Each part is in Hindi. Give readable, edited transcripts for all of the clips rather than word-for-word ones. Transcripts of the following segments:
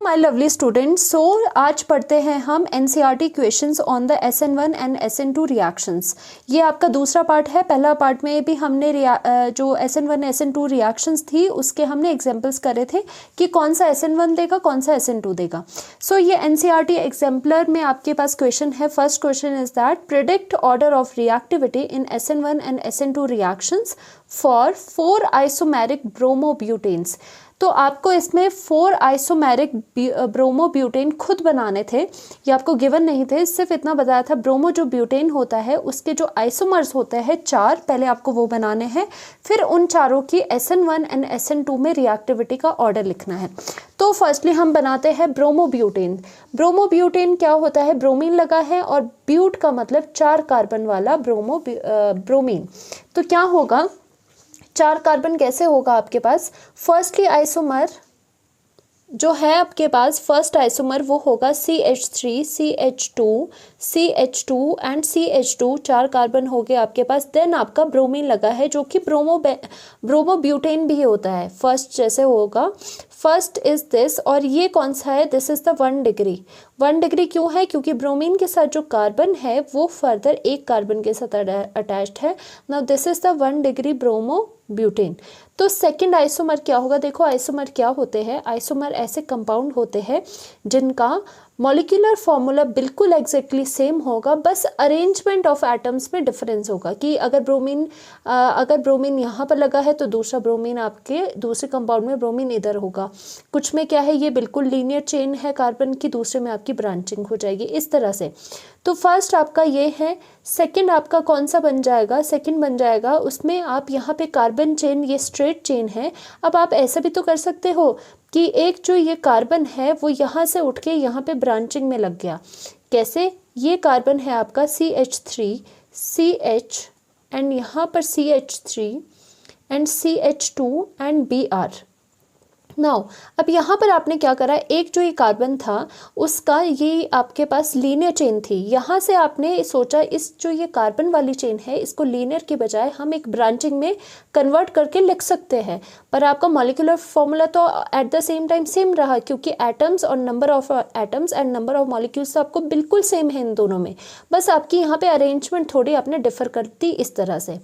माय लवली स्टूडेंट्स, सो आज पढ़ते हैं हम NCERT questions on the SN1 and SN2 reactions. ये आपका दूसरा पार्ट है। पहला पार्ट में भी हमने जो SN1 SN2 रिएक्शंस थी उसके हमने एग्जांपल्स करे थे कि कौन सा SN1 देगा कौन सा SN2 देगा। सो ये एनसीईआरटी एग्जाम्पलर में आपके पास क्वेश्चन है। First question is that predict order of reactivity in SN1 and SN2 reactions for 4 isomeric bromobutanes. तो आपको इसमें 4 आइसोमेरिक ब्रोमोब्यूटेन खुद बनाने थे, ये आपको गिवन नहीं थे, सिर्फ इतना बताया था ब्रोमो जो ब्यूटेन होता है उसके जो आइसोमर्स होते हैं 4, पहले आपको वो बनाने हैं, फिर उन चारों की SN1 एंड SN2 में रिएक्टिविटी का ऑर्डर लिखना है। तो फर्स्टली हम बनाते हैं ब्रोमोब्यूटेन। ब्रोमोब्यूटेन क्या होता है, ब्रोमीन लगा है और ब्यूट का मतलब 4 कार्बन वाला ब्रोमीन। तो क्या होगा, 4 कार्बन कैसे होगा आपके पास, फर्स्टली आइसोमर जो है आपके पास, फर्स्ट आइसोमर वो होगा CH3 CH2 CH2 and CH2, 4 carbon हो गए आपके पास। देन आपका ब्रोमीन लगा है जो कि ब्रोमोब्यूटेन भी होता है, फर्स्ट जैसे होगा, फर्स्ट इज दिस, और ये कौन सा है, this is the 1 degree. 1 degree क्यों है, क्योंकि ब्रोमीन के साथ जो कार्बन है वो फर्दर एक कार्बन के साथ अटैच्ड है। Now this is the 1 degree bromobutane. तो सेकंड आइसोमर क्या होगा, देखो आइसोमर क्या होते हैं, आइसोमर ऐसे कंपाउंड होते हैं जिनका मॉलिक्यूलर फॉर्मूला बिल्कुल एग्जैक्टली सेम होगा, बस अरेंजमेंट ऑफ एटम्स में डिफरेंस होगा कि अगर ब्रोमीन यहाँ पर लगा है तो दूसरा ब्रोमीन आपके दूसरे कंपाउंड में ब्रोमीन इधर होगा। कुछ में क्या है, ये बिल्कुल लीनियर चेन है कार्बन की, दूसरे में आपकी ब्रांचिंग हो जाएगी इस तरह से। तो फर्स्ट आपका ये है। सेकंड आपका कौन सा बन जाएगा, सेकंड बन जाएगा उसमें आप यहाँ पे कार्बन चेन, ये स्ट्रेट चेन है। अब आप ऐसा भी तो कर सकते हो कि एक जो ये कार्बन है वो यहाँ से उठ के यहाँ पे ब्रांचिंग में लग गया। कैसे, ये कार्बन है आपका CH3 CH एंड यहाँ पर CH3 and CH2 and Br। Now अब यहाँ पर आपने क्या करा, एक जो ये कार्बन था उसका ये आपके पास लीनियर चेन थी, यहाँ से आपने सोचा इस जो ये कार्बन वाली चेन है इसको लीनियर के बजाय हम एक ब्रांचिंग में कन्वर्ट करके लिख सकते हैं, पर आपका मॉलिक्यूलर फॉर्मूला तो at the same time same रहा, क्योंकि एटम्स और number of atoms and number of molecules आपको बिल्कुल सेम है इन दोनों में, बस आपकी यहाँ पे अरेंजमेंट थोड़ी आपने डिफर कर दी इस तरह से।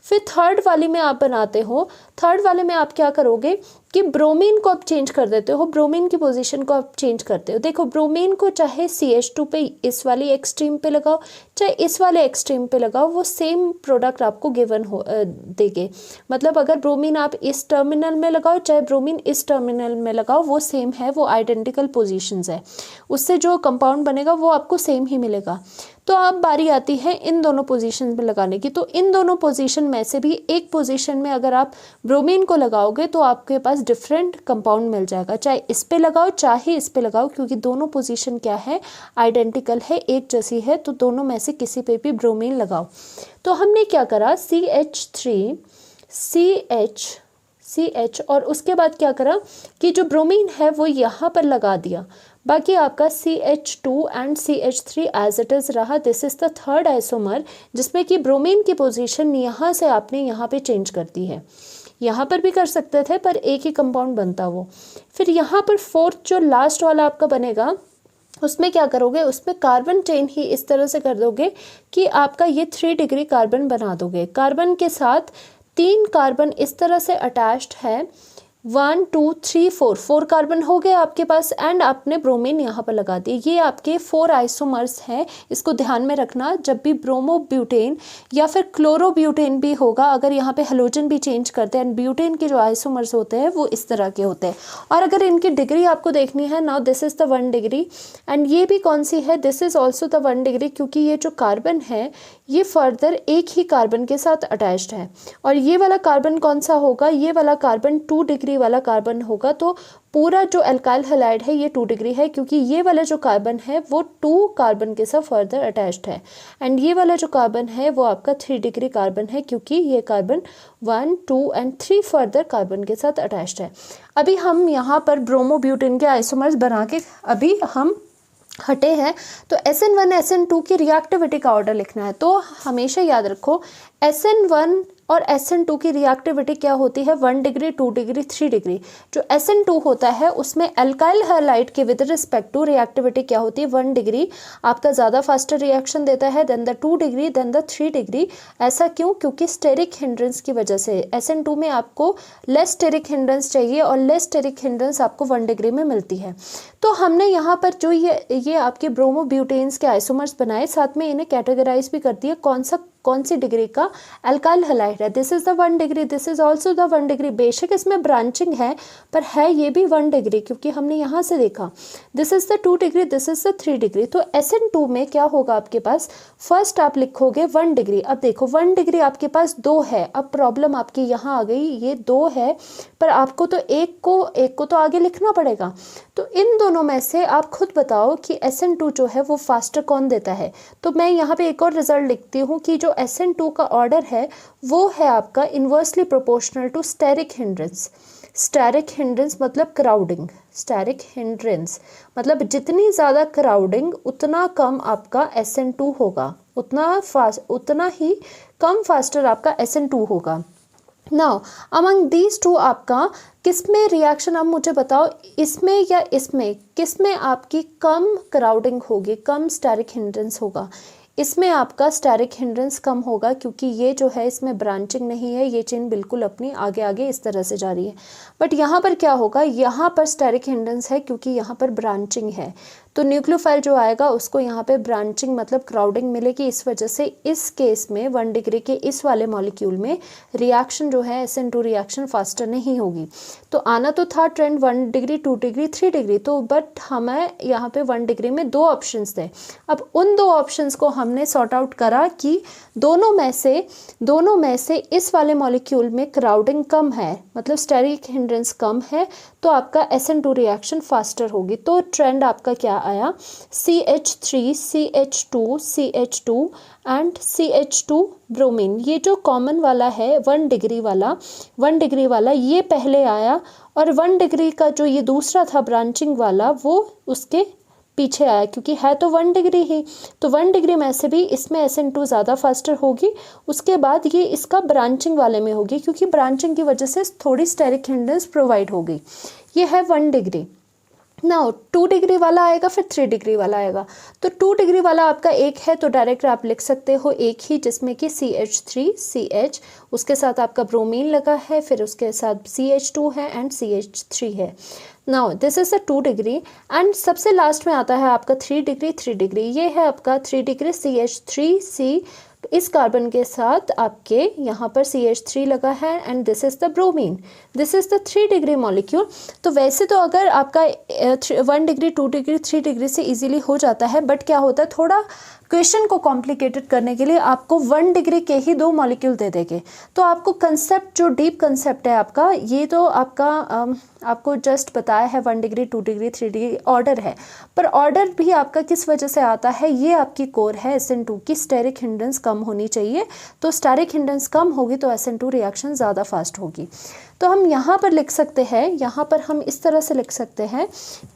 फिर थर्ड वाली में आप बनाते हो, थर्ड वाले में आप क्या करोगे कि ब्रोमीन को आप चेंज कर देते हो, ब्रोमीन की पोजीशन को आप चेंज करते हो। देखो ब्रोमीन को चाहे CH2 पे इस वाली एक्सट्रीम पे लगाओ चाहे इस वाले एक्सट्रीम पे लगाओ, वो सेम प्रोडक्ट आपको गिवन हो देंगे। मतलब अगर ब्रोमीन आप इस टर्मिनल में लगाओ चाहे ब्रोमीन इस टर्मिनल में लगाओ, वो सेम है, वो आइडेंटिकल पोजीशंस है, उससे जो कंपाउंड बनेगा वो आपको सेम ही मिलेगा। तो अब बारी आती है इन दोनों पोजीशन में लगाने की। तो इन दोनों पोजीशन में से भी एक पोजीशन में अगर आप ब्रोमीन को लगाओगे तो आपके पास डिफरेंट कंपाउंड मिल जाएगा, चाहे इस पे लगाओ चाहे इस पे लगाओ, क्योंकि दोनों पोजीशन क्या है, आइडेंटिकल है, एक जैसी है, तो दोनों में से किसी पे भी ब्रोमीन लगाओ। तो हमने क्या करा, CH3 CH और उसके बाद क्या करा कि जो ब्रोमीन है वो यहाँ पर लगा दिया, बाकी आपका CH2 and CH3 as it is रहा। This is the third isomer जिसमें कि ब्रोमीन की पोजीशन यहाँ से आपने यहाँ पे चेंज कर दी है, यहाँ पर भी कर सकते थे पर एक ही कंपाउंड बनता वो। फिर यहाँ पर फोर्थ जो लास्ट वाला आपका बनेगा उसमें क्या करोगे, उसमें कार्बन चेन ही इस तरह से कर दोगे कि आपका ये 3 डिग्री कार्बन बना दोगे। कार्बन के साथ 3 कार्बन इस तरह से अटैच्ड है, 1 2 3 4 कार्बन हो गए आपके पास, एंड आपने ब्रोमीन यहाँ पर लगा दिए। ये आपके 4 आइसोमर्स हैं, इसको ध्यान में रखना। जब भी ब्रोमोब्यूटेन या फिर क्लोरोब्यूटेन भी होगा, अगर यहाँ पे हेलोजन भी चेंज करते हैं, ब्यूटेन के जो आइसोमर्स होते हैं वो इस तरह के होते हैं। और अगर इनकी डिग्री आपको देखनी है, now this is the 1 degree and ये भी कौन सी है, this is also the 1 degree, क्योंकि ये जो कार्बन है ये फर्दर एक ही कार्बन के साथ अटैच्ड है। और ये वाला कार्बन कौन सा होगा, ये वाला कार्बन 2 डिग्री वाला कार्बन होगा। तो पूरा जो अल्काइल हैलाइड है ये 2 डिग्री है, क्योंकि ये वाला जो कार्बन है वो 2 कार्बन के साथ फर्दर अटैच्ड है, एंड ये वाला जो कार्बन है वो आपका 3 डिग्री कार्बन है, क्योंकि ये कार्बन 1 2 एंड 3 फर्दर कार्बन के साथ अटैच्ड है। अभी हम यहाँ पर ब्रोमोब्यूटेन के आइसोमर्स बना के अभी हम हटे हैं, तो SN1 SN2 की रिएक्टिविटी का ऑर्डर लिखना है। तो हमेशा याद रखो SN1 और SN2 की रिएक्टिविटी क्या होती है 1 डिग्री 2 डिग्री 3 डिग्री। जो SN2 होता है उसमें एल्काइल हैलाइड के विद रिस्पेक्ट टू रिएक्टिविटी क्या होती है 1 डिग्री आपका ज़्यादा फास्टर रिएक्शन देता है than the 2 degree than the 3 degree. ऐसा क्यों? क्योंकि स्टेरिक हिंड्रेंस की वजह से। SN2 में आपको लेस स्टेरिक हिंड्रेंस चाहिए और लेस स्टेरिक हिंड्रेंस आपको 1 डिग्री में मिलती है। तो हमने यहाँ पर जो ये आपके ब्रोमोब्यूटेन्स के आइसोमर्स बनाए, साथ में इन्हें कैटेगराइज भी कर दिया कौन सी डिग्री का एल्काइल हैलाइड है। This is the 1 degree, this is also the 1 degree. बेशक इसमें ब्रांचिंग है पर है ये भी 1 डिग्री, क्योंकि हमने यहाँ से देखा this is the 2 degree, this is the 3 degree. तो SN2 में क्या होगा आपके पास, फर्स्ट आप लिखोगे 1 डिग्री। अब देखो 1 डिग्री आपके पास 2 है। अब प्रॉब्लम आपकी यहाँ आ गई, ये 2 है पर आपको तो एक को तो आगे लिखना पड़ेगा। तो इन दोनों में से आप खुद बताओ कि SN2 जो है वो फास्टर कौन देता है। तो मैं यहाँ पे एक और रिजल्ट लिखती हूँ कि जो SN2 का ऑर्डर है वो है आपका inversely proportional to steric hindrance. Steric hindrance मतलब क्राउडिंग, स्टेरिक हिंड्रेंस मतलब जितनी ज़्यादा क्राउडिंग उतना कम आपका SN2 होगा, उतना ही कम फास्टर आपका SN2 होगा। नाउ अमंग दीज टू आपका किसमें रिएक्शन, अब मुझे बताओ इसमें या इसमें किसमें आपकी कम क्राउडिंग होगी, कम स्टेरिक हिंड्रेंस होगा। इसमें आपका स्टेरिक हिंड्रेंस कम होगा क्योंकि ये जो है इसमें ब्रांचिंग नहीं है, ये चेन बिल्कुल अपनी आगे आगे इस तरह से जा रही है। बट यहाँ पर क्या होगा, यहाँ पर स्टेरिक हिंड्रेंस है क्योंकि यहाँ पर ब्रांचिंग है। तो न्यूक्लियोफाइल जो आएगा उसको यहाँ पे ब्रांचिंग मतलब क्राउडिंग मिलेगी। इस वजह से इस केस में 1 डिग्री के इस वाले मॉलिक्यूल में रिएक्शन जो है SN2 रिएक्शन फास्टर नहीं होगी। तो आना तो था ट्रेंड 1 डिग्री 2 डिग्री 3 डिग्री, तो बट हमें यहाँ पे 1 डिग्री में 2 ऑप्शंस थे। अब उन 2 ऑप्शंस को हमने सॉर्ट आउट करा कि दोनों में से इस वाले मॉलिक्यूल में क्राउडिंग कम है, मतलब स्टेरिक हिंड्रेंस कम है, तो आपका SN2 रिएक्शन फास्टर होगी। तो ट्रेंड आपका क्या आया, CH3 CH2 CH2 and CH2 bromine. ये जो कॉमन वाला है 1 डिग्री वाला ये पहले आया, और 1 डिग्री का जो ये दूसरा था ब्रांचिंग वाला वो उसके पीछे आया, क्योंकि है तो 1 डिग्री ही। तो 1 डिग्री में से भी इसमें SN2 ज़्यादा फास्टर होगी, उसके बाद ये इसका ब्रांचिंग वाले में होगी क्योंकि ब्रांचिंग की वजह से थोड़ी स्टेरिक हिंड्रेंस प्रोवाइड होगी। ये है 1 डिग्री। नाउ 2 डिग्री वाला आएगा, फिर 3 डिग्री वाला आएगा। तो 2 डिग्री वाला आपका एक है तो डायरेक्ट आप लिख सकते हो एक ही, जिसमें कि CH3 CH उसके साथ आपका ब्रोमीन लगा है, फिर उसके साथ CH2 है एंड CH3 है। Now this is a 2 degree and सबसे लास्ट में आता है आपका 3 डिग्री। ये है आपका 3 डिग्री CH3C, इस कार्बन के साथ आपके यहाँ पर CH3 लगा है and this is the bromine, this is the 3 degree molecule. तो वैसे तो अगर आपका 1 डिग्री 2 डिग्री 3 डिग्री से इजीली हो जाता है, बट क्या होता है थोड़ा क्वेश्चन को कॉम्प्लिकेटेड करने के लिए आपको 1 डिग्री के ही 2 मॉलिक्यूल दे देंगे। तो आपको कंसेप्ट जो डीप कंसेप्ट है आपका, ये तो आपका आपको जस्ट बताया है 1 डिग्री 2 डिग्री 3 डिग्री ऑर्डर है, पर ऑर्डर भी आपका किस वजह से आता है, ये आपकी कोर है SN2 की स्टेरिक हिंड्रेंस कम होनी चाहिए। तो स्टेरिक हिंड्रेंस कम होगी तो SN2 रिएक्शन ज़्यादा फास्ट होगी। तो हम यहाँ पर लिख सकते हैं, यहाँ पर हम इस तरह से लिख सकते हैं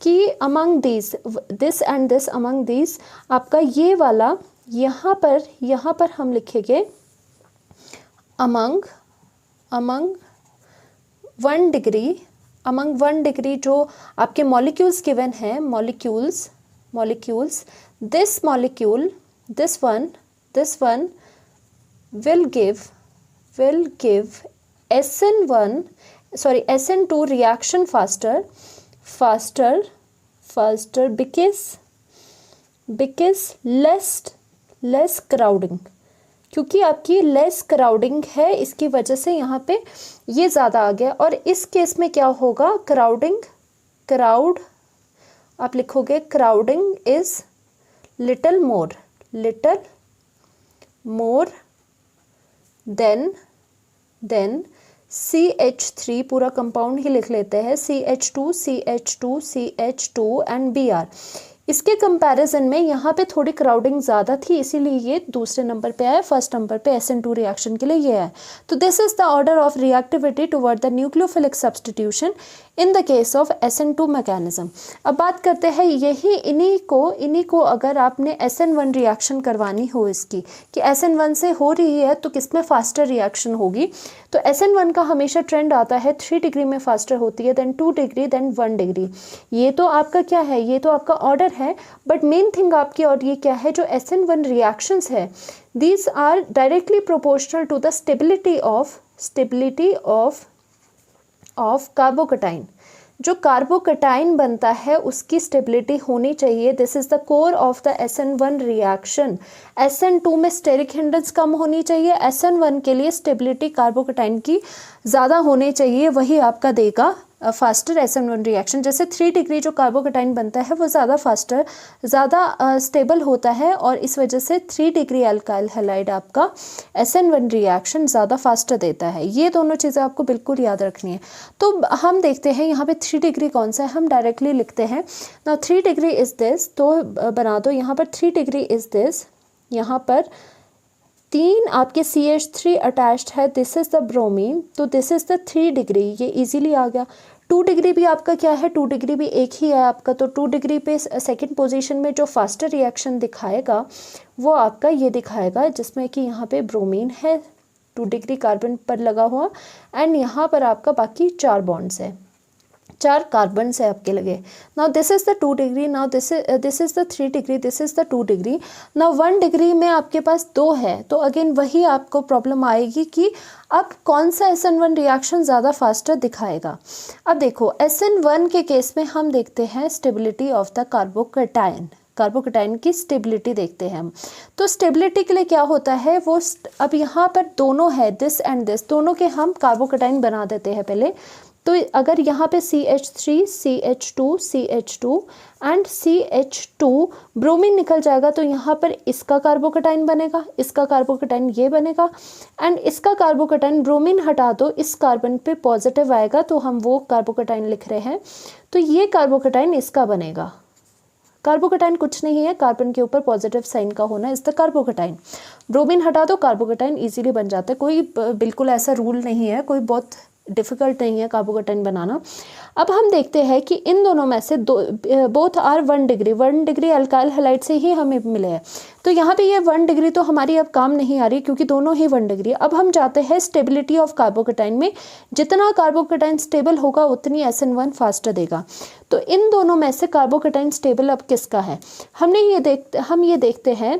कि among this and this among this आपका ये वाला यहाँ पर हम लिखेंगे अमंग 1 डिग्री जो आपके मॉलिक्यूल्स गिवन हैं, molecules this one will give SN2 reaction faster because less crowding, क्योंकि आपकी लेस क्राउडिंग है, इसकी वजह से यहाँ पे ये ज़्यादा आ गया। और इस केस में क्या होगा, क्राउड आप लिखोगे crowding is little more than CH3, पूरा कंपाउंड ही लिख लेते हैं, CH2 एंड Br। इसके कंपैरिजन में यहाँ पे थोड़ी क्राउडिंग ज़्यादा थी, इसीलिए ये दूसरे नंबर पे आया। फर्स्ट नंबर पे SN2 रिएक्शन के लिए ये है। तो this is the order of reactivity toward the nucleophilic substitution in the case of SN2 mechanism. अब बात करते हैं यही इन्हीं को अगर आपने SN1 रिएक्शन करवानी हो इसकी कि SN1 से हो रही है तो किस में फास्टर रिएक्शन होगी, तो SN1 का हमेशा ट्रेंड आता है 3 डिग्री में फास्टर होती है, देन 2 डिग्री, देन 1 डिग्री। ये तो आपका क्या है, ये तो आपका ऑर्डर है, बट मेन थिंग आपकी और ये क्या है, जो SN1 रिएक्शंस है these are directly proportional to the stability of carbocation. जो कार्बोकटाइन बनता है उसकी स्टेबिलिटी होनी चाहिए। This is the core of the SN1 reaction. SN2 में स्टेरिक हिंड्रेंस कम होनी चाहिए, SN1 के लिए स्टेबिलिटी कार्बोकटाइन की ज़्यादा होनी चाहिए, वही आपका देगा फास्टर SN1 रिएक्शन। जैसे 3 डिग्री जो कार्बोकटाइन बनता है वो ज़्यादा फास्टर, ज़्यादा स्टेबल होता है और इस वजह से 3 डिग्री अल्काइल हैलाइड आपका SN1 रिएक्शन ज़्यादा फास्टर देता है। ये दोनों चीज़ें आपको बिल्कुल याद रखनी है। तो हम देखते हैं यहाँ पे 3 डिग्री कौन सा है, हम डायरेक्टली लिखते हैं ना 3 डिग्री इज़ दिस, तो बना दो यहाँ पर 3 डिग्री इज़ दिस, यहाँ पर 3 आपके CH3 अटैच्ड है, दिस इज़ द ब्रोमीन, तो दिस इज़ द 3 डिग्री, ये इजीली आ गया। 2 डिग्री भी आपका क्या है, 2 डिग्री भी एक ही है आपका, तो 2 डिग्री पे सेकंड पोजीशन में जो फास्टर रिएक्शन दिखाएगा वो आपका ये दिखाएगा, जिसमें कि यहाँ पे ब्रोमीन है 2 डिग्री कार्बन पर लगा हुआ, एंड यहाँ पर आपका बाकी 4 बॉन्ड्स है, 4 कार्बन से आपके लगे। Now this is the 2 degree, now this is the 3 degree, this is the 2 degree. Now 1 degree में आपके पास 2 है, तो अगेन वही आपको प्रॉब्लम आएगी कि अब कौन सा SN1 रिएक्शन ज़्यादा फास्टर दिखाएगा। अब देखो SN1 के केस में हम देखते हैं स्टेबिलिटी ऑफ द कार्बोकटाइन की स्टेबिलिटी देखते हैं हम। तो स्टेबिलिटी के लिए क्या होता है, वो अब यहाँ पर दोनों है, दिस एंड दिस, दोनों के हम कार्बोकटाइन बना देते हैं पहले। तो अगर यहाँ पे CH3 CH2 and CH2 bromine निकल जाएगा तो यहाँ पर इसका कार्बोकटाइन बनेगा, इसका कार्बोकटाइन ये बनेगा, एंड इसका कार्बोकटाइन ब्रोमीन हटा दो, इस कार्बन पे पॉजिटिव आएगा तो हम वो कार्बोकटाइन लिख रहे हैं, तो ये कार्बोकटाइन इसका बनेगा। कार्बोकटाइन कुछ नहीं है, कार्बन के ऊपर पॉजिटिव साइन का होना इज द कार्बोकटाइन। ब्रोमीन हटा दो, कार्बोकटाइन इजीली बन जाता है, कोई बिल्कुल ऐसा रूल नहीं है, कोई बहुत डिफ़िकल्ट नहीं है कार्बोकटाइन बनाना। अब हम देखते हैं कि इन दोनों में से both are 1 degree alkyl halide से ही हमें मिले हैं, तो यहाँ पे ये 1 डिग्री तो हमारी अब काम नहीं आ रही क्योंकि दोनों ही 1 डिग्री। अब हम जाते हैं स्टेबिलिटी ऑफ कार्बोकटाइन में, जितना कार्बोकटाइन स्टेबल होगा उतनी SN1 फास्टर देगा। तो इन दोनों में से कार्बोकटाइन स्टेबल अब किसका है, हम ये देखते हैं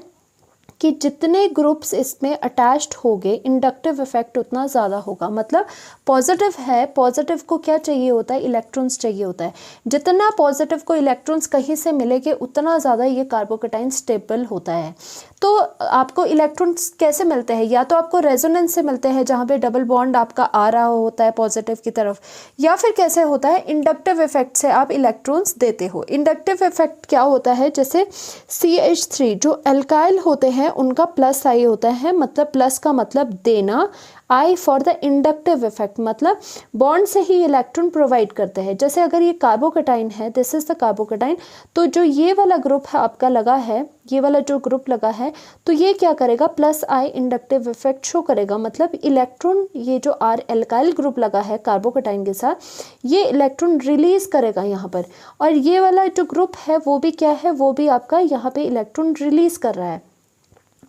कि जितने ग्रुप्स इसमें अटैच्ड होंगे इंडक्टिव इफेक्ट उतना ज़्यादा होगा। मतलब पॉजिटिव है, पॉजिटिव को क्या चाहिए होता है, इलेक्ट्रॉन्स चाहिए होता है, जितना पॉजिटिव को इलेक्ट्रॉन्स कहीं से मिलेंगे उतना ज़्यादा ये कार्बोकटाइन स्टेबल होता है। तो आपको इलेक्ट्रॉन्स कैसे मिलते हैं, या तो आपको रेजोनेंस से मिलते हैं जहाँ पे डबल बॉन्ड आपका आ रहा होता है पॉजिटिव की तरफ, या फिर कैसे होता है इंडक्टिव इफेक्ट से आप इलेक्ट्रॉन्स देते हो। इंडक्टिव इफेक्ट क्या होता है, जैसे CH3 जो अल्काइल होते हैं उनका प्लस आई होता है, मतलब प्लस का मतलब देना, I for the inductive effect मतलब बॉन्ड से ही इलेक्ट्रॉन प्रोवाइड करते हैं। जैसे अगर ये कार्बोकटाइन है, दिस इज द कार्बोकटाइन, तो जो ये वाला ग्रुप है आपका लगा है, ये वाला जो ग्रुप लगा है, तो ये क्या करेगा, प्लस आई इंडक्टिव इफेक्ट शो करेगा। मतलब इलेक्ट्रॉन, ये जो आर एल्काइल ग्रुप लगा है कार्बोकटाइन के साथ, ये इलेक्ट्रॉन रिलीज करेगा यहाँ पर, और ये वाला जो ग्रुप है वो भी क्या है, वो भी आपका यहाँ पे इलेक्ट्रॉन रिलीज कर रहा है।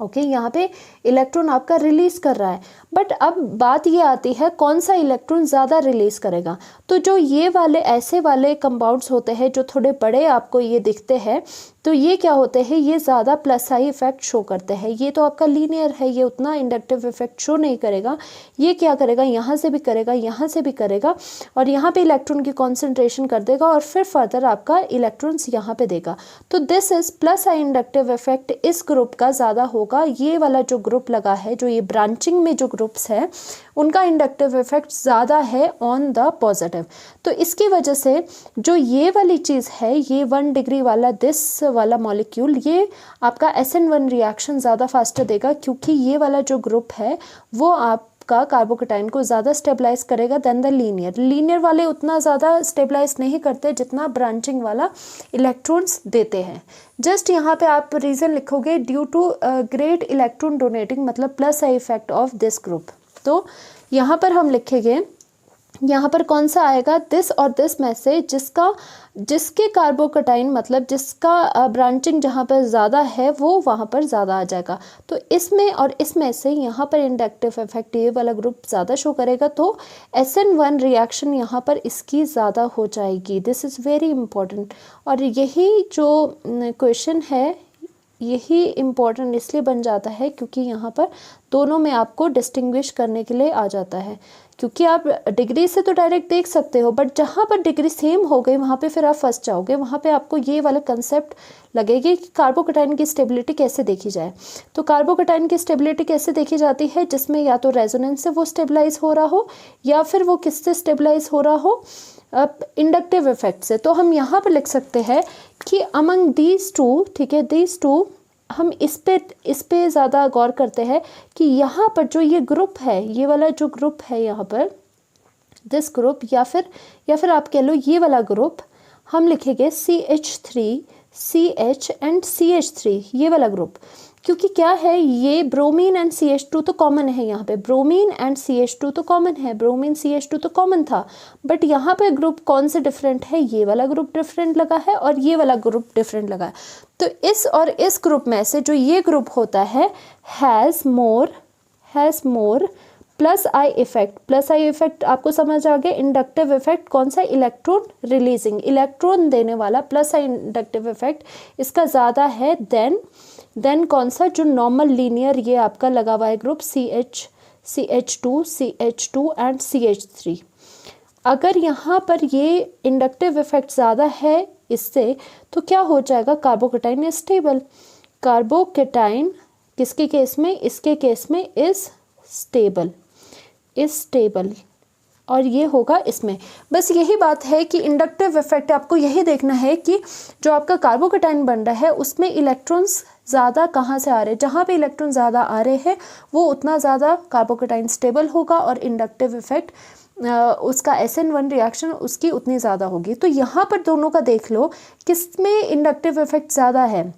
ओके, यहाँ पे इलेक्ट्रॉन आपका रिलीज कर रहा है। बट अब बात ये आती है कौन सा इलेक्ट्रॉन ज़्यादा रिलीज करेगा। तो जो ये वाले ऐसे वाले कंपाउंड्स होते हैं जो थोड़े बड़े आपको ये दिखते हैं, तो ये क्या होते हैं, ये ज़्यादा प्लस आई इफेक्ट शो करते हैं। ये तो आपका लीनियर है, ये उतना इंडक्टिव इफेक्ट शो नहीं करेगा। ये क्या करेगा, यहाँ से भी करेगा, यहाँ से भी करेगा, और यहाँ पे इलेक्ट्रॉन की कॉन्सेंट्रेशन कर देगा और फिर फर्दर आपका इलेक्ट्रॉन्स यहाँ पे देगा। तो this is plus I inductive effect इस ग्रुप का ज़्यादा होगा। ये वाला जो ग्रुप लगा है, जो ये ब्रांचिंग में जो ग्रुप्स है, उनका इंडक्टिव इफेक्ट ज़्यादा है ऑन द पॉजिटिव। तो इसकी वजह से जो ये वाली चीज़ है, ये 1 डिग्री वाला दिस वाला मॉलिक्यूल, ये आपका SN1 रिएक्शन ज़्यादा फास्टर देगा, क्योंकि ये वाला जो ग्रुप है वो आपका आपका कार्बोकेटाइन को ज़्यादा स्टेबलाइज करेगा देन द लीनियर। लीनियर वाले उतना ज़्यादा स्टेबलाइज नहीं करते जितना ब्रांचिंग वाला इलेक्ट्रॉन्स देते हैं। जस्ट यहाँ पे आप रीज़न लिखोगे due to great electron donating, मतलब plus I effect of this group. तो यहाँ पर हम लिखेंगे, यहाँ पर कौन सा आएगा, दिस और दिस में से जिसके कार्बोकेटाइन मतलब जिसका ब्रांचिंग जहाँ पर ज़्यादा है वो वहाँ पर ज़्यादा आ जाएगा। तो इसमें और इसमें से यहाँ पर इंडक्टिव इफेक्ट ये वाला ग्रुप ज़्यादा शो करेगा, तो SN1 रिएक्शन यहाँ पर इसकी ज़्यादा हो जाएगी। This is very important. और यही जो क्वेश्चन है यही इम्पॉर्टेंट इसलिए बन जाता है क्योंकि यहाँ पर दोनों में आपको डिस्टिंग्विश करने के लिए आ जाता है। क्योंकि आप डिग्री से तो डायरेक्ट देख सकते हो, बट जहाँ पर डिग्री सेम हो गई वहाँ पे फिर आप फंस जाओगे। वहाँ पे आपको ये वाला कंसेप्ट लगेगी कि कार्बोकेटाइन की स्टेबिलिटी कैसे देखी जाए। तो कार्बोकेटाइन की स्टेबिलिटी कैसे देखी जाती है, जिसमें या तो रेजोनेंस से वो स्टेबलाइज हो रहा हो या फिर वो किससे स्टेबलाइज हो रहा हो, इंडक्टिव इफेक्ट से। तो हम यहाँ पर लिख सकते हैं कि अमंग दीज टू, ठीक है, दीज टू, हम इस पे ज़्यादा गौर करते हैं कि यहाँ पर जो ये ग्रुप है, ये वाला जो ग्रुप है यहाँ पर, दिस ग्रुप, या फिर आप कह लो ये वाला ग्रुप, हम लिखेंगे CH3 CH एंड CH3, ये वाला ग्रुप। क्योंकि क्या है, ये ब्रोमीन एंड CH2 तो कॉमन है, यहाँ पे ब्रोमीन एंड CH2 तो कॉमन है, ब्रोमीन CH2 तो कॉमन था, बट यहाँ पे ग्रुप कौन से डिफरेंट है, ये वाला ग्रुप डिफरेंट लगा है और ये वाला ग्रुप डिफरेंट लगा है। तो इस और इस ग्रुप में से जो ये ग्रुप होता है has more plus I effect. Plus I effect आपको समझ आ गया। इंडक्टिव इफेक्ट कौन सा, इलेक्ट्रॉन रिलीजिंग, इलेक्ट्रॉन देने वाला, प्लस आई इंडक्टिव इफेक्ट इसका ज़्यादा है देन कौन सा, जो नॉर्मल लीनियर ये आपका लगा हुआ है ग्रुप CH2 एंड CH3। अगर यहाँ पर ये इंडक्टिव इफेक्ट ज़्यादा है इससे, तो क्या हो जाएगा, कार्बोकेटाइन स्टेबल। कार्बोकेटाइन किसके केस में, इसके केस में इज स्टेबल और ये होगा इसमें। बस यही बात है कि इंडक्टिव इफेक्ट आपको यही देखना है कि जो आपका कार्बोकेटाइन बन रहा है उसमें इलेक्ट्रॉन्स ज़्यादा कहाँ से आ रहे हैं। जहाँ पे इलेक्ट्रॉन ज़्यादा आ रहे हैं वो उतना ज़्यादा कार्बोकेटाइन स्टेबल होगा और इंडक्टिव इफेक्ट उसका SN1 रिएक्शन उसकी उतनी ज़्यादा होगी। तो यहाँ पर दोनों का देख लो, किस में इंडक्टिव इफेक्ट ज़्यादा है,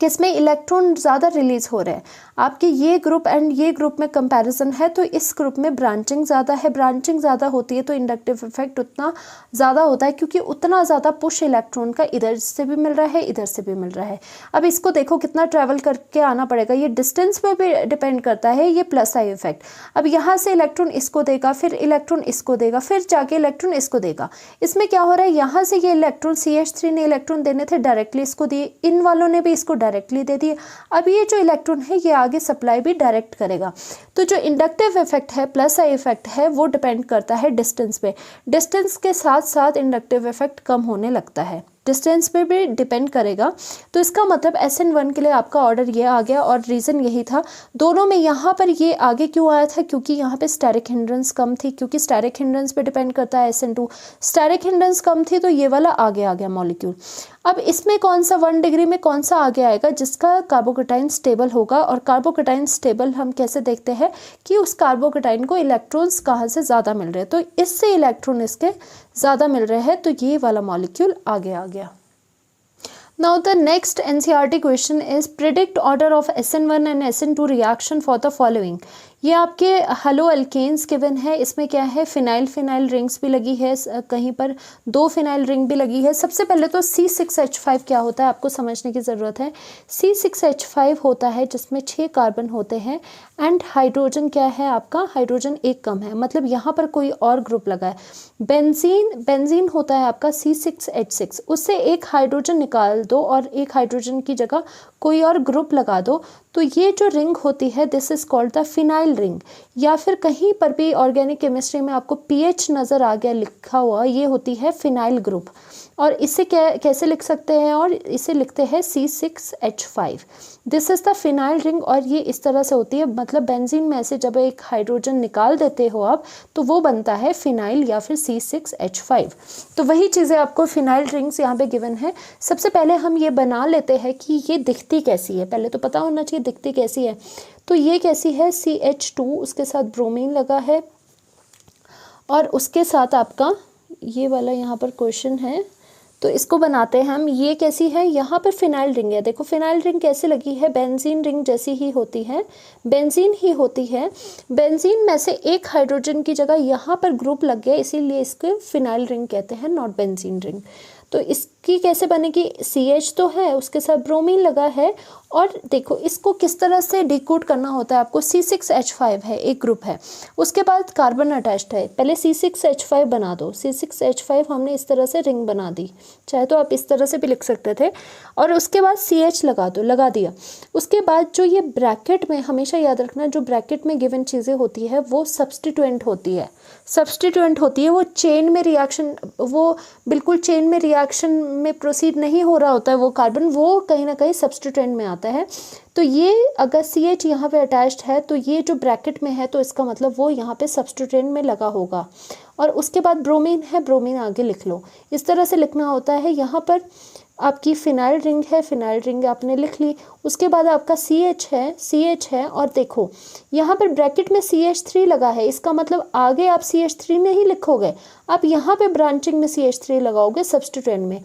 किस में इलेक्ट्रॉन ज़्यादा रिलीज़ हो रहे हैं। आपके ये ग्रुप एंड ये ग्रुप में कंपैरिजन है तो इस ग्रुप में ब्रांचिंग ज़्यादा है, ब्रांचिंग ज़्यादा होती है तो इंडक्टिव इफेक्ट उतना ज़्यादा होता है क्योंकि उतना ज़्यादा पुश इलेक्ट्रॉन का इधर से भी मिल रहा है, इधर से भी मिल रहा है। अब इसको देखो कितना ट्रैवल करके आना पड़ेगा, ये डिस्टेंस पे भी डिपेंड करता है, ये प्लस आई इफेक्ट। अब यहाँ से इलेक्ट्रॉन इसको देगा, फिर इलेक्ट्रॉन इसको देगा, फिर जाके इलेक्ट्रॉन इसको देगा। इसमें क्या हो रहा है, यहाँ से ये इलेक्ट्रॉन CH3 ने इलेक्ट्रॉन देने थे डायरेक्टली इसको दिए, इन वालों ने भी इसको डायरेक्टली दे दिए। अब ये जो इलेक्ट्रॉन है ये आगे सप्लाई भी डायरेक्ट करेगा। तो जो इंडक्टिव इफेक्ट है, प्लस आई इफेक्ट है, वो डिपेंड करता है डिस्टेंस पे। डिस्टेंस के साथ साथ इंडक्टिव इफेक्ट कम होने लगता है, डिस्टेंस पे भी डिपेंड करेगा। तो इसका मतलब SN1 के लिए आपका ऑर्डर ये आ गया और रीज़न यही था। दोनों में यहाँ पर ये आगे क्यों आया था, क्योंकि यहाँ पे स्टेरिक हिंड्रेंस कम थी, क्योंकि स्टेरिक हिंड्रेंस पे डिपेंड करता है SN2। स्टेरिक हिंड्रेंस कम थी तो ये वाला आगे आ गया मॉलिक्यूल। अब इसमें कौन सा 1 डिग्री में कौन सा आगे आएगा, जिसका कार्बोकेटाइन स्टेबल होगा। और कार्बोकेटाइन स्टेबल हम कैसे देखते हैं कि उस कार्बोकेटाइन को इलेक्ट्रॉन्स कहाँ से ज़्यादा मिल रहे हैं, तो इससे इलेक्ट्रॉन इसके ज़्यादा मिल रहे हैं, तो ये वाला मॉलिक्यूल आगे आ गया। Now the next NCERT question is predict order of SN1 and SN2 reaction for the following। ये आपके हेलो अल्केन्स गिवन है। इसमें क्या है, फिनाइल रिंग्स भी लगी है, कहीं पर 2 फिनाइल रिंग भी लगी है। सबसे पहले तो C6H5 क्या होता है आपको समझने की ज़रूरत है। C6H5 होता है जिसमें 6 कार्बन होते हैं एंड हाइड्रोजन क्या है आपका, हाइड्रोजन एक कम है, मतलब यहाँ पर कोई और ग्रुप लगा है। बेंजीन होता है आपका C6H6, उससे एक हाइड्रोजन निकाल दो और एक हाइड्रोजन की जगह कोई और ग्रुप लगा दो, तो ये जो रिंग होती है this is called the phenyl ring. या फिर कहीं पर भी ऑर्गेनिक केमिस्ट्री में आपको पीएच नज़र आ गया लिखा हुआ, ये होती है फिनाइल ग्रुप। और इसे कैसे लिख सकते हैं, और इसे लिखते हैं C6H5। This is the phenyl ring और ये इस तरह से होती है, मतलब बेंजीन में से जब एक हाइड्रोजन निकाल देते हो आप तो वो बनता है फिनाइल या फिर C6H5। तो वही चीज़ें आपको फिनाइल रिंग्स यहाँ पे गिवन है। सबसे पहले हम ये बना लेते हैं कि ये दिखती कैसी है, पहले तो पता होना चाहिए दिखती कैसी है। तो ये कैसी है, CH2 उसके साथ ब्रोमीन लगा है, और उसके साथ आपका ये वाला यहाँ पर क्वेश्चन है, तो इसको बनाते हैं हम। ये कैसी है, यहाँ पर फिनाइल रिंग है। देखो फिनाइल रिंग कैसे लगी है, बेंजीन रिंग जैसी ही होती है, बेंजीन ही होती है। बेंजीन में से एक हाइड्रोजन की जगह यहाँ पर ग्रुप लग गया, इसीलिए इसको फिनाइल रिंग कहते हैं, नॉट बेंजीन रिंग। तो इसकी कैसे बनेगी, CH तो है, उसके साथ ब्रोमीन लगा है, और देखो इसको किस तरह से डिकोड करना होता है आपको। C6H5 है, एक ग्रुप है, उसके बाद कार्बन अटैच्ड है, पहले C6H5 बना दो। C6H5 हमने इस तरह से रिंग बना दी, चाहे तो आप इस तरह से भी लिख सकते थे, और उसके बाद CH लगा दो, लगा दिया। उसके बाद जो ये ब्रैकेट में, हमेशा याद रखना, जो ब्रैकेट में गिवन चीज़ें होती है वो सब्स्टिट्यूएंट होती है, सब्स्टिट्यूएंट होती है। वो चेन में रिएक्शन, वो बिल्कुल चेन में रिएक्शन में प्रोसीड नहीं हो रहा होता है वो कार्बन, वो कहीं ना कहीं सब्स्टिट्यूएंट में आता है। तो ये अगर CH यहाँ पे अटैच्ड है, तो ये जो ब्रैकेट में है, तो इसका मतलब वो यहाँ पे सब्स्टिट्यूएंट में लगा होगा। और उसके बाद ब्रोमीन है, ब्रोमीन आगे लिख लो, इस तरह से लिखना होता है। यहाँ पर आपकी फिनाइल रिंग है, फिनाइल रिंग आपने लिख ली। उसके बाद आपका CH है, और देखो यहाँ पर ब्रैकेट में CH3 लगा है, इसका मतलब आगे आप CH3 नहीं लिखोगे, आप यहाँ पे ब्रांचिंग में CH3 लगाओगे सब्स्टिट्यूएंट में।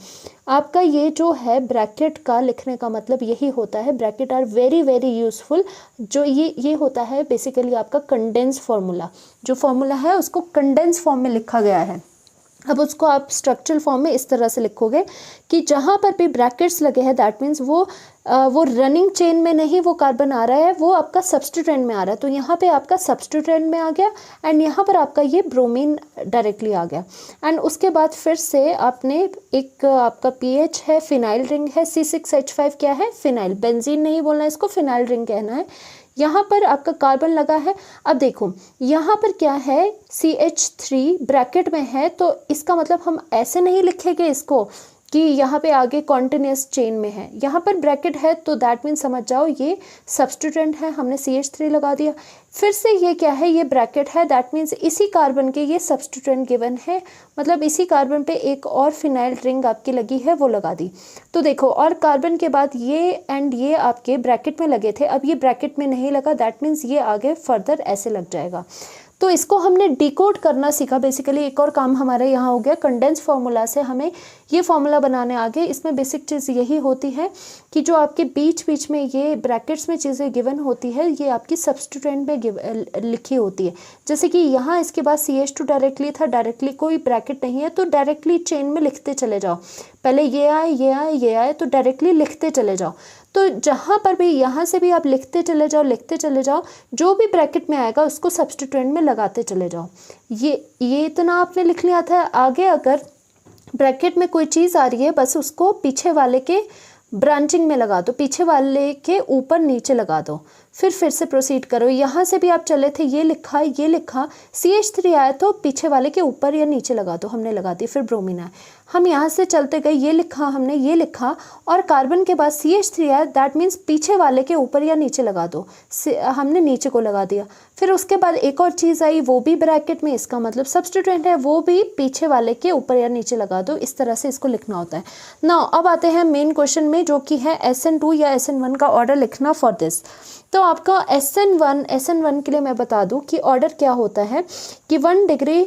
आपका ये जो है ब्रैकेट का लिखने का मतलब यही होता है, bracket are very very useful. जो ये होता है बेसिकली आपका कंडेंस फार्मूला, जो फार्मूला है उसको कंडेंस फॉर्म में लिखा गया है। अब उसको आप स्ट्रक्चरल फॉर्म में इस तरह से लिखोगे कि जहाँ पर भी ब्रैकेट्स लगे हैं, दैट मीन्स वो रनिंग चेन में नहीं वो कार्बन आ रहा है, वो आपका सब्स्टिट्यूएंट में आ रहा है। तो यहाँ पे आपका सब्स्टिट्यूएंट में आ गया, एंड यहाँ पर आपका ये ब्रोमीन डायरेक्टली आ गया। एंड उसके बाद फिर से आपने एक आपका pH है, फिनाइल रिंग है, C6H5 क्या है, फिनाइल, बेंजीन नहीं बोलना, इसको फिनाइल रिंग कहना है। यहाँ पर आपका कार्बन लगा है। अब देखो यहाँ पर क्या है, CH3 ब्रैकेट में है, तो इसका मतलब हम ऐसे नहीं लिखेंगे इसको कि यहाँ पे आगे कॉन्टिन्यूस चेन में है, यहाँ पर ब्रैकेट है, तो दैट मीन्स समझ जाओ ये सब्स्टिट्यूएंट है, हमने CH3 लगा दिया। फिर से ये क्या है, ये ब्रैकेट है, दैट मीन्स इसी कार्बन के ये सब्स्टिट्यूएंट गिवन है, मतलब इसी कार्बन पे एक और फिनाइल रिंग आपकी लगी है, वो लगा दी। तो देखो, और कार्बन के बाद ये एंड ये आपके ब्रैकेट में लगे थे, अब ये ब्रैकेट में नहीं लगा, दैट मीन्स ये आगे फर्दर ऐसे लग जाएगा। तो इसको हमने डिकोड करना सीखा। बेसिकली एक और काम हमारे यहाँ हो गया, कंडेंस फार्मूला से हमें ये फार्मूला बनाने आ गए। इसमें बेसिक चीज़ यही होती है कि जो आपके बीच बीच में ये ब्रैकेट्स में चीज़ें गिवन होती है, ये आपकी सब्स्टिट्यूएंट में लिखी होती है। जैसे कि यहाँ इसके बाद CH2 डायरेक्टली था, डायरेक्टली कोई ब्रैकेट नहीं है, तो डायरेक्टली चेन में लिखते चले जाओ, पहले ये आए ये आए ये आए, तो डायरेक्टली लिखते चले जाओ। तो जहाँ पर भी, यहाँ से भी आप लिखते चले जाओ, लिखते चले जाओ, जो भी ब्रैकेट में आएगा उसको सब्स्टिट्यूएंट में लगाते चले जाओ। ये इतना आपने लिख लिया था। आगे अगर ब्रैकेट में कोई चीज़ आ रही है, बस उसको पीछे वाले के ब्रांचिंग में लगा दो, पीछे वाले के ऊपर नीचे लगा दो, फिर से प्रोसीड करो। यहाँ से भी आप चले थे, ये लिखा, CH3 आया तो पीछे वाले के ऊपर या नीचे लगा दो, हमने लगा दी। फिर ब्रोमीन आया, हम यहाँ से चलते गए, ये लिखा हमने, ये लिखा, और कार्बन के बाद CH3 आया, दैट मीन्स पीछे वाले के ऊपर या नीचे लगा दो, हमने नीचे को लगा दिया। फिर उसके बाद एक और चीज़ आई, वो भी ब्रैकेट में, इसका मतलब सब्स्टिट्यूएंट है, वो भी पीछे वाले के ऊपर या नीचे लगा दो। इस तरह से इसको लिखना होता है। नाउ अब आते हैं मेन क्वेश्चन में, जो कि है SN2 या SN1 का ऑर्डर लिखना फॉर दिस। तो आपका SN1 के लिए मैं बता दूं कि ऑर्डर क्या होता है कि 1 डिग्री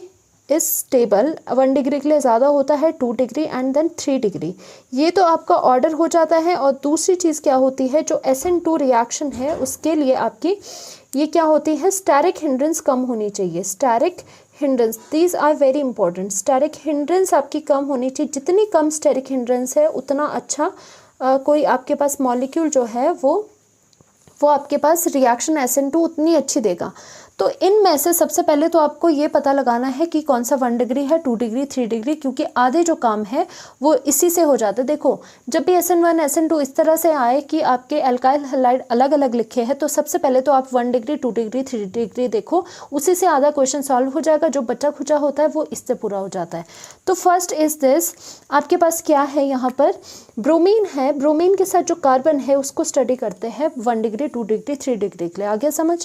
इज स्टेबल, 1 डिग्री के लिए ज़्यादा होता है, 2 डिग्री एंड देन 3 डिग्री, ये तो आपका ऑर्डर हो जाता है। और दूसरी चीज़ क्या होती है, जो SN2 रिएक्शन है उसके लिए आपकी ये क्या होती है, स्टेरिक हिंड्रेंस कम होनी चाहिए। Steric hindrance, these are very important. Steric hindrance आपकी कम होनी चाहिए, जितनी कम स्टेरिक हिंड्रेंस है उतना अच्छा कोई आपके पास मॉलिक्यूल जो है वो आपके पास रिएक्शन SN2 उतनी अच्छी देगा। तो इनमें से सबसे पहले तो आपको ये पता लगाना है कि कौन सा 1 डिग्री है, 2 डिग्री, 3 डिग्री, क्योंकि आधे जो काम है वो इसी से हो जाता है। देखो जब भी SN1 SN2 इस तरह से आए कि आपके अल्काइल हैलाइड अलग अलग लिखे हैं, तो सबसे पहले तो आप 1 डिग्री, 2 डिग्री, 3 डिग्री देखो, उसी से आधा क्वेश्चन सॉल्व हो जाएगा। जो बचा खुचा होता है वो इससे पूरा हो जाता है। तो फर्स्ट इज दिस, आपके पास क्या है, यहाँ पर ब्रोमीन है, ब्रोमीन के साथ जो कार्बन है उसको स्टडी करते हैं 1 डिग्री, 2 डिग्री, 3 डिग्री के लिए। आगे समझ,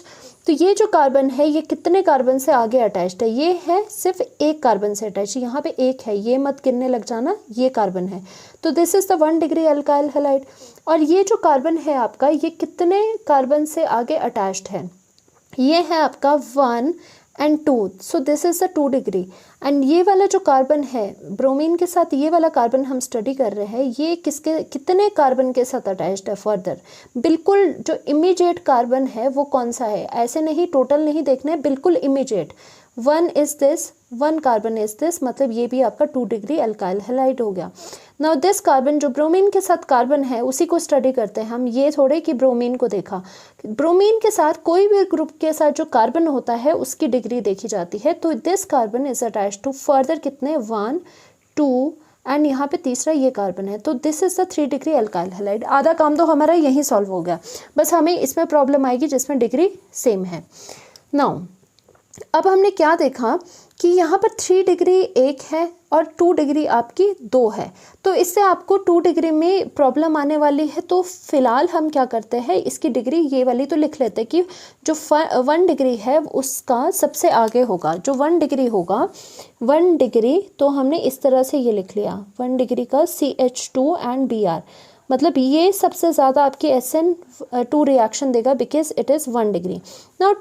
तो ये जो कार्बन है ये कितने कार्बन से आगे अटैच्ड है, ये है सिर्फ एक कार्बन से अटैच, यहाँ पे एक है, ये मत गिनने लग जाना, ये कार्बन है। तो this is the 1 degree alkyl halide. और ये जो कार्बन है आपका, ये कितने कार्बन से आगे अटैच्ड है, ये है आपका 1 and 2, so this is the 2 degree. And ये वाला जो कार्बन है ब्रोमीन के साथ, ये वाला कार्बन हम स्टडी कर रहे हैं, ये किसके कितने कार्बन के साथ अटैच्ड है फर्दर। बिल्कुल जो इमीडिएट कार्बन है वो कौन सा है, ऐसे नहीं टोटल नहीं देखना है, बिल्कुल immediate. 1 is this, 1 carbon is this, मतलब ये भी आपका 2 डिग्री अल्काइल हैलाइड हो गया। नाउ दिस कार्बन जो ब्रोमीन के साथ कार्बन है उसी को स्टडी करते हैं हम, ये थोड़े कि ब्रोमीन को देखा। ब्रोमीन के साथ कोई भी ग्रुप के साथ जो कार्बन होता है उसकी डिग्री देखी जाती है। तो this carbon is attach to further कितने 1 2 एंड यहाँ पे तीसरा ये कार्बन है, तो this is the 3 degree alkyl halide. आधा काम तो हमारा यहीं सॉल्व हो गया, बस हमें इसमें प्रॉब्लम आएगी जिसमें डिग्री सेम है। नाउ अब हमने क्या देखा कि यहाँ पर 3 डिग्री एक है और 2 डिग्री आपकी 2 है, तो इससे आपको 2 डिग्री में प्रॉब्लम आने वाली है। तो फिलहाल हम क्या करते हैं, इसकी डिग्री ये वाली तो लिख लेते हैं कि जो 1 डिग्री है उसका सबसे आगे होगा, जो 1 डिग्री होगा 1 डिग्री, तो हमने इस तरह से ये लिख लिया 1 डिग्री का CH2 एंड Br, मतलब ये सबसे ज़्यादा आपकी SN2 रिएक्शन देगा because it is 1 degree. Now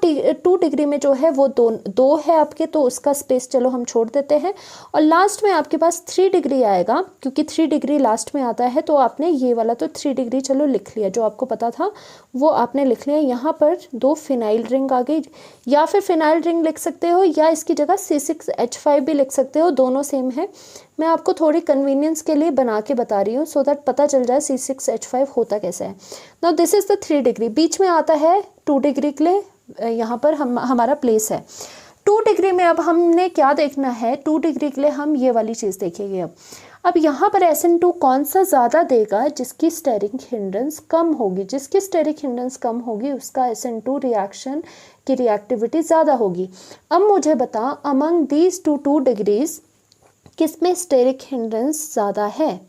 2 degree में जो है वो दो है आपके, तो उसका स्पेस चलो हम छोड़ देते हैं। और लास्ट में आपके पास 3 डिग्री आएगा, क्योंकि 3 डिग्री लास्ट में आता है, तो आपने ये वाला तो 3 डिग्री चलो लिख लिया, जो आपको पता था वो आपने लिख लिया। यहाँ पर 2 फिनाइल रिंग आ गई, या फिर फिनाइल रिंग लिख सकते हो या इसकी जगह C6H5 भी लिख सकते हो, दोनों सेम है। मैं आपको थोड़ी कन्वीनियंस के लिए बना के बता रही हूँ सो दैट पता चल जाए C6H5 होता कैसे है। Now this is the 3 degree, बीच में आता है 2 डिग्री के लिए, यहाँ पर हमारा प्लेस है 2 डिग्री में। अब हमने क्या देखना है, 2 डिग्री के लिए हम ये वाली चीज़ देखेंगे। अब यहाँ पर SN2 कौन सा ज़्यादा देगा, जिसकी स्टेरिक हिंड्रेंस कम होगी, जिसकी स्टेरिक हिंड्रेंस कम होगी उसका SN2 रिएक्शन की रिएक्टिविटी ज़्यादा होगी। अब मुझे बता अमंग दीज 2 डिग्रीज किसमें स्टेरिक हिंड्रेंस ज़्यादा है।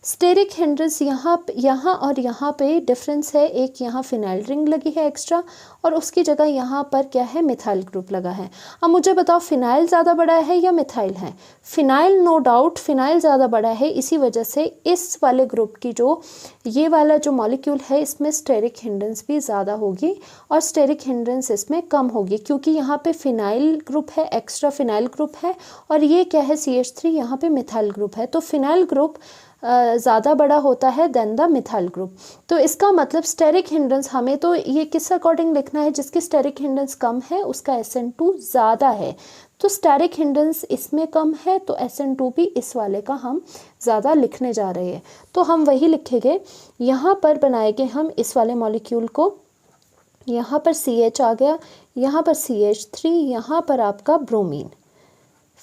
स्टेरिक हिंड्रेंस यहाँ और यहाँ पे डिफरेंस है, एक यहाँ फिनाइल रिंग लगी है एक्स्ट्रा और उसकी जगह यहाँ पर क्या है, मिथाइल ग्रुप लगा है। अब मुझे बताओ फिनाइल ज़्यादा बड़ा है या मिथाइल है। फिनाइल, नो डाउट फिनाइल ज़्यादा बड़ा है, इसी वजह से इस वाले ग्रुप की जो ये वाला जो मॉलिक्यूल है इसमें स्टेरिक हिंड्रेंस भी ज़्यादा होगी और स्टेरिक हिंड्रेंस इसमें कम होगी, क्योंकि यहाँ पे फिनाइल ग्रुप है, एक्स्ट्रा फिनाइल ग्रुप है, और ये क्या है CH3, यहाँ पे मिथाइल ग्रुप है। तो फिनाइल ग्रुप ज़्यादा बड़ा होता है देन द मिथाइल ग्रुप। तो इसका मतलब स्टेरिक हिंड्रेंस हमें तो ये किस अकॉर्डिंग लिखना है, जिसकी स्टेरिक हिंड्रेंस कम है उसका SN2 ज़्यादा है। तो स्टेरिक हिंड्रेंस इसमें कम है तो SN2 भी इस वाले का हम ज़्यादा लिखने जा रहे हैं, तो हम वही लिखेंगे। यहाँ पर बनाएंगे हम इस वाले मॉलिक्यूल को, यहाँ पर CH आ गया, यहाँ पर CH3, यहाँ पर आपका ब्रोमीन।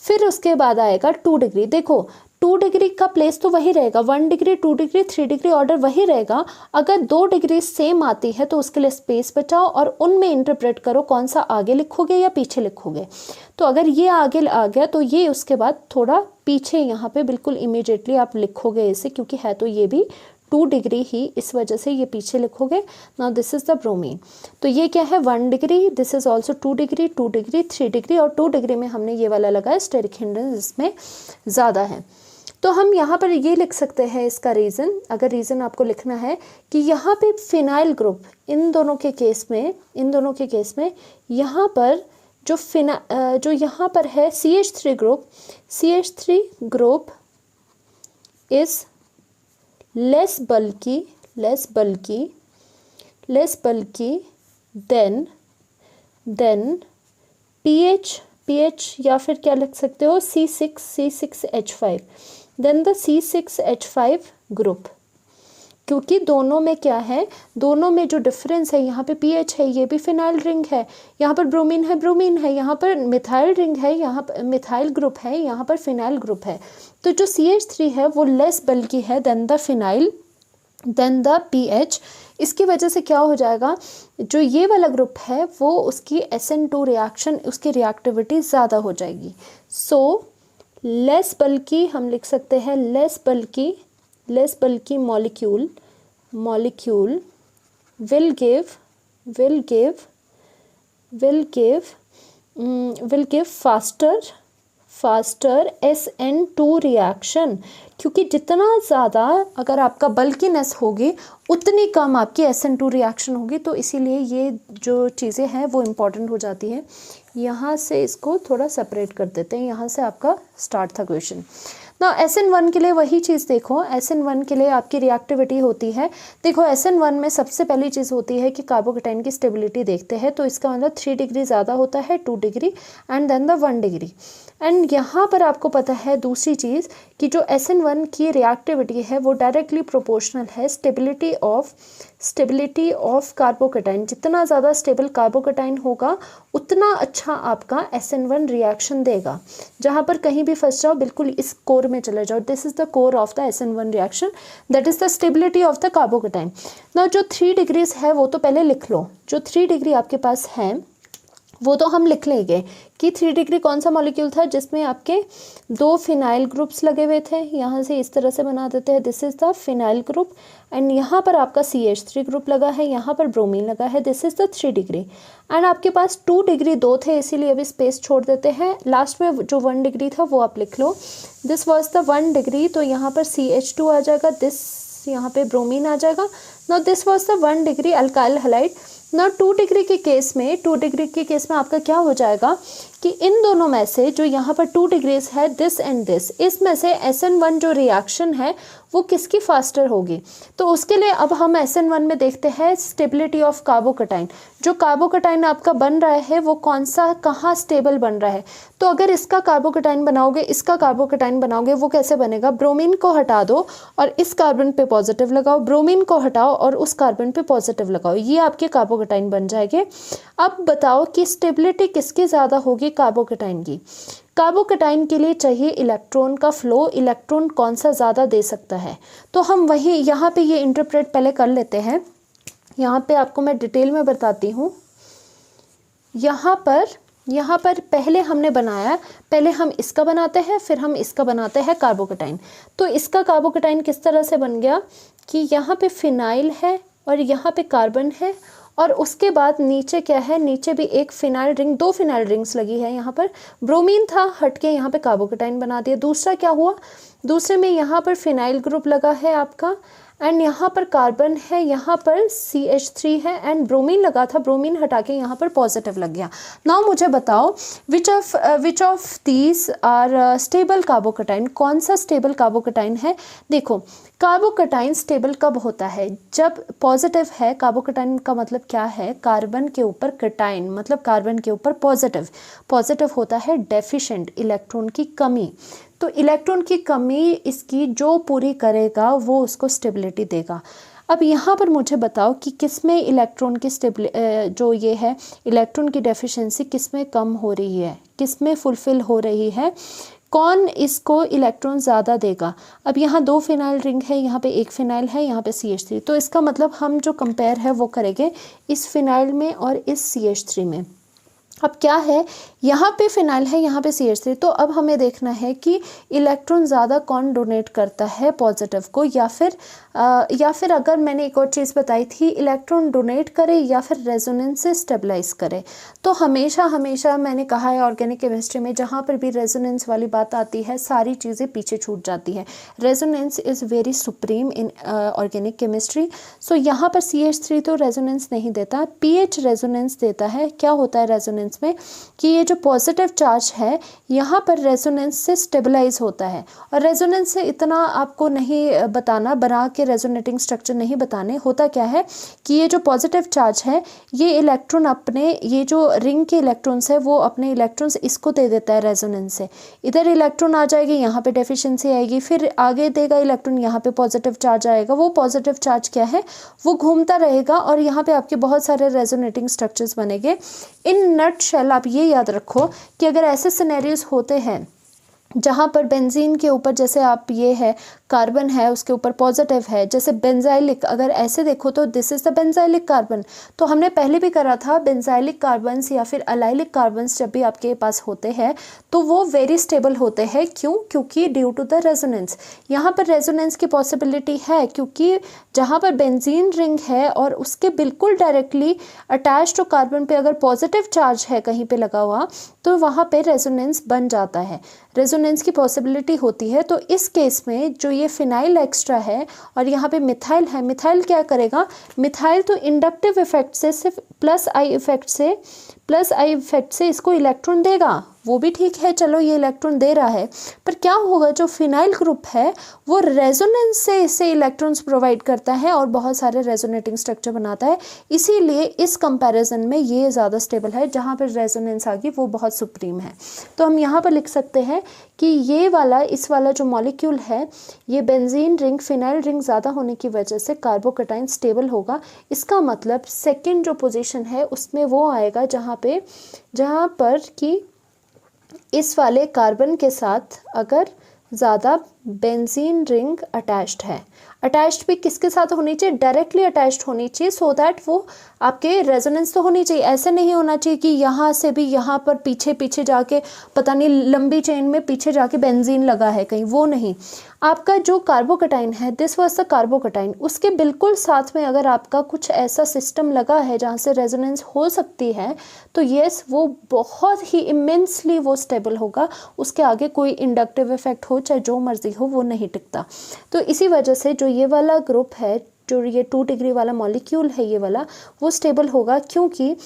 फिर उसके बाद आएगा 2 डिग्री। देखो 2 डिग्री का प्लेस तो वही रहेगा, 1 डिग्री 2 डिग्री 3 डिग्री ऑर्डर वही रहेगा। अगर 2 डिग्री सेम आती है तो उसके लिए स्पेस बचाओ और उनमें इंटरप्रेट करो कौन सा आगे लिखोगे या पीछे लिखोगे। तो अगर ये आगे आ गया तो ये उसके बाद थोड़ा पीछे यहाँ पे बिल्कुल इमीडिएटली आप लिखोगे इसे, क्योंकि है तो ये भी 2 डिग्री ही, इस वजह से ये पीछे लिखोगे। Now this is the bromine, तो ये क्या है 1 degree, this is also 2 degree 2 degree 3 degree, और 2 डिग्री में हमने ये वाला लगाया स्टेरिक हिंड्रेंस इसमें ज़्यादा है। तो हम यहाँ पर ये लिख सकते हैं इसका रीज़न, अगर रीज़न आपको लिखना है कि यहाँ पे फिनाइल ग्रुप इन दोनों के केस में यहाँ पर जो यहाँ पर है CH3 group is less bulky than pH या फिर क्या लिख सकते हो C6H5 then the C6H5 group, क्योंकि दोनों में क्या है, दोनों में जो डिफरेंस है, यहाँ पे pH है, ये भी फिनाइल रिंग है, यहाँ पर ब्रोमीन है, यहाँ पर मिथाइल रिंग है, यहाँ पर मिथाइल ग्रुप है, यहाँ पर फिनाइल ग्रुप है। तो जो CH3 है वो लेस बल्कि है than the phenyl than the pH। इसकी वजह से क्या हो जाएगा, जो ये वाला ग्रुप है वो उसकी SN2 रिएक्शन, उसकी रिएक्टिविटी ज़्यादा हो जाएगी। सो लेस बल्कि हम लिख सकते हैं लेस बल्कि molecule will give faster faster SN2 reaction, क्योंकि जितना ज़्यादा अगर आपका बल्कीनेस होगी उतनी कम आपकी SN2 रिएक्शन होगी। तो इसीलिए ये जो चीज़ें हैं वो इम्पॉर्टेंट हो जाती है। यहाँ से इसको थोड़ा सेपरेट कर देते हैं, यहाँ से आपका स्टार्ट था क्वेश्चन। ना SN1 के लिए वही चीज़ देखो, SN1 के लिए आपकी रिएक्टिविटी होती है। देखो SN1 में सबसे पहली चीज़ होती है कि कार्बोकेटाइन की स्टेबिलिटी देखते हैं, तो इसका मतलब 3 डिग्री ज़्यादा होता है, 2 degree and than the 1 degree. And यहाँ पर आपको पता है दूसरी चीज़ कि जो SN1 की रिएक्टिविटी है वो डायरेक्टली प्रोपोर्शनल है स्टेबिलिटी ऑफ कार्बोकेटाइन। जितना ज़्यादा स्टेबल कार्बोकेटाइन होगा उतना अच्छा आपका SN1 रिएक्शन देगा। जहाँ पर कहीं भी फंस जाओ बिल्कुल इस कोर में चले जाओ, this is the core of the SN1 reaction, that is the stability of the carbocation. ना जो 3 डिग्रीज है वो तो पहले लिख लो, जो 3 डिग्री आपके पास है वो तो हम लिख लेंगे कि 3 डिग्री कौन सा मॉलिक्यूल था जिसमें आपके 2 फिनाइल ग्रुप्स लगे हुए थे। यहाँ से इस तरह से बना देते हैं, this is the phenyl group and यहाँ पर आपका CH3 ग्रुप लगा है, यहाँ पर ब्रोमीन लगा है, this is the 3 degree. And आपके पास 2 डिग्री 2 थे, इसीलिए अभी स्पेस छोड़ देते हैं। लास्ट में जो 1 डिग्री था वो आप लिख लो, दिस वॉज द 1 डिग्री, तो यहाँ पर CH2 आ जाएगा, दिस यहाँ पे ब्रोमीन आ जाएगा। Now this was the 1 degree alkyl halide. ना 2 डिग्री के केस में आपका क्या हो जाएगा कि इन दोनों में से जो यहाँ पर 2 डिग्रीज है, दिस एंड दिस, इसमें से SN1 जो रिएक्शन है वो किसकी फास्टर होगी। तो उसके लिए अब हम SN1 में देखते हैं स्टेबिलिटी ऑफ कार्बोकेटाइन। जो कार्बोकेटाइन आपका बन रहा है वो कौन सा कहाँ स्टेबल बन रहा है। तो अगर इसका कार्बोकेटाइन बनाओगे, इसका कार्बोकेटाइन बनाओगे, वो कैसे बनेगा, ब्रोमीन को हटा दो और इस कार्बन पे पॉजिटिव लगाओ, ब्रोमीन को हटाओ और उस कार्बन पे पॉजिटिव लगाओ, ये आपके कार्बोकेटाइन बन जाएंगे। अब बताओ कि स्टेबिलिटी किसकी ज़्यादा होगी, कार्बोकेटाइन की। कार्बोकेटाइन के लिए चाहिए इलेक्ट्रॉन का फ्लो, इलेक्ट्रॉन कौन सा ज़्यादा दे सकता है। तो हम वही यहाँ पे ये इंटरप्रेट पहले कर लेते हैं। यहाँ पे आपको मैं डिटेल में बताती हूँ। यहाँ पर पहले हमने बनाया, पहले हम इसका बनाते हैं फिर हम इसका बनाते हैं कार्बोकेटाइन। तो इसका कार्बोकेटाइन किस तरह से बन गया कि यहाँ पे फिनाइल है और यहाँ पे कार्बन है और उसके बाद नीचे क्या है, नीचे भी एक फिनाइल रिंग, 2 फिनाइल रिंग्स लगी है। यहाँ पर ब्रोमीन था, हट के यहाँ पे कार्बोकेटाइन बना दिया। दूसरा क्या हुआ, दूसरे में यहाँ पर फिनाइल ग्रुप लगा है आपका एंड यहाँ पर कार्बन है, यहाँ पर CH3 है एंड ब्रोमीन लगा था, ब्रोमीन हटा के यहाँ पर पॉजिटिव लग गया। नाउ मुझे बताओ which of these are stable carbocation, कौन सा स्टेबल कार्बोकेटाइन है। देखो कार्बोकेटाइन स्टेबल कब होता है, जब पॉजिटिव है। कार्बोकेटाइन का मतलब क्या है, कार्बन के ऊपर कैटाइन, मतलब कार्बन के ऊपर पॉजिटिव होता है डेफिशिएंट, इलेक्ट्रॉन की कमी। तो इलेक्ट्रॉन की कमी इसकी जो पूरी करेगा वो उसको स्टेबिलिटी देगा। अब यहाँ पर मुझे बताओ कि किसमें इलेक्ट्रॉन की जो ये है इलेक्ट्रॉन की डेफिशिएंसी किसमें कम हो रही है, किसमें फुलफिल हो रही है, कौन इसको इलेक्ट्रॉन ज़्यादा देगा। अब यहाँ 2 फिनाइल रिंग है, यहाँ पे 1 फिनाइल है, यहाँ पे CH3। तो इसका मतलब हम जो कंपेयर है वो करेंगे इस फिनाइल में और इस CH3 में। अब क्या है, यहाँ पे फिनाइल है, यहाँ पे CH3। तो अब हमें देखना है कि इलेक्ट्रॉन ज़्यादा कौन डोनेट करता है पॉजिटिव को, या फिर अगर मैंने एक और चीज़ बताई थी, इलेक्ट्रॉन डोनेट करे या फिर रेजोनेंस से स्टेबलाइज करे। तो हमेशा मैंने कहा है ऑर्गेनिक केमिस्ट्री में जहाँ पर भी रेजोनेंस वाली बात आती है सारी चीज़ें पीछे छूट जाती है। Resonance is very supreme in organic chemistry. So यहाँ पर CH3 तो रेजोनेंस नहीं देता, pH रेजोनेंस देता है। क्या होता है रेजोनेंस में कि ये जो पॉजिटिव चार्ज है यहाँ पर रेजोनेंस से स्टेबलाइज होता है। और रेजोनेंस से इतना आपको नहीं बताना, बना के रेजोनेटिंग स्ट्रक्चर नहीं बताने। होता क्या है कि ये जो पॉजिटिव चार्ज है ये इलेक्ट्रॉन अपने, ये जो रिंग के इलेक्ट्रॉन्स है वो अपने इलेक्ट्रॉन्स इसको दे देता है रेजोनेंस से। इधर इलेक्ट्रॉन आ जाएगी, यहाँ पे डेफिशिएंसी आएगी, फिर आगे देगा इलेक्ट्रॉन, यहाँ पे पॉजिटिव चार्ज आएगा। वो पॉजिटिव चार्ज क्या है, वो घूमता रहेगा और यहाँ पे आपके बहुत सारे रेजोनेटिंग स्ट्रक्चर्स बनेंगे। इन नटशेल आप ये याद रखो कि अगर ऐसे सिनेरियोज होते हैं जहाँ पर बेंजीन के ऊपर, जैसे आप ये है कार्बन है उसके ऊपर पॉजिटिव है, जैसे बेंजाइलिक, अगर ऐसे देखो तो this is the benzylic carbon. तो हमने पहले भी करा था, बेंजाइलिक कार्बन्स या फिर अलाइलिक कार्बन्स जब भी आपके पास होते हैं तो वो वेरी स्टेबल होते हैं। क्यों? क्योंकि ड्यू टू द रेजोनेंस। यहाँ पर रेजोनेंस की पॉसिबिलिटी है, क्योंकि जहाँ पर बेंजीन रिंग है और उसके बिल्कुल डायरेक्टली अटैच टू कार्बन पे अगर पॉजिटिव चार्ज है कहीं पे लगा हुआ, तो वहाँ पे रेजोनेंस बन जाता है, रेजोनेंस की पॉसिबिलिटी होती है। तो इस केस में जो ये फिनाइल एक्स्ट्रा है और यहाँ पे मिथाइल है, मिथाइल क्या करेगा, मिथाइल तो इंडक्टिव इफेक्ट से, सिर्फ प्लस आई इफेक्ट से इसको इलेक्ट्रॉन देगा, वो भी ठीक है, चलो ये इलेक्ट्रॉन दे रहा है, पर क्या होगा, जो फिनाइल ग्रुप है वो रेजोनेंस से इसे इलेक्ट्रॉन्स प्रोवाइड करता है और बहुत सारे रेजोनेटिंग स्ट्रक्चर बनाता है। इसीलिए इस कंपैरिजन में ये ज़्यादा स्टेबल है, जहाँ पर रेजोनेंस आ गई वो बहुत सुप्रीम है। तो हम यहाँ पर लिख सकते हैं कि ये वाला, इस वाला जो मॉलिक्यूल है, ये बेंजीन रिंग फिनाइल रिंग ज़्यादा होने की वजह से कार्बोकटाइन स्टेबल होगा। इसका मतलब सेकेंड जो पोजीशन है उसमें वो आएगा जहाँ पर कि इस वाले कार्बन के साथ अगर ज़्यादा बेंजीन रिंग अटैच्ड है, अटैच्ड भी किसके साथ होनी चाहिए, डायरेक्टली अटैच्ड होनी चाहिए, सो दैट वो आपके रेजोनेंस तो होनी चाहिए। ऐसे नहीं होना चाहिए कि यहाँ से भी यहाँ पर पीछे जाके पता नहीं लंबी चेन में पीछे जाके बेंजीन लगा है कहीं, वो नहीं। आपका जो कार्बोकटाइन है, दिस वाज द कार्बोकटाइन, उसके बिल्कुल साथ में अगर आपका कुछ ऐसा सिस्टम लगा है जहाँ से रेजोनेंस हो सकती है, तो येस वो बहुत ही इमेंसली वो स्टेबल होगा, उसके आगे कोई इंडक्टिव इफेक्ट हो चाहे जो मर्जी हो वो नहीं टिकता। तो इसी वजह से जो ये वाला ग्रुप है, जो ये 2 डिग्री वाला मॉलिक्यूल है ये वाला, वो स्टेबल होगा, क्योंकि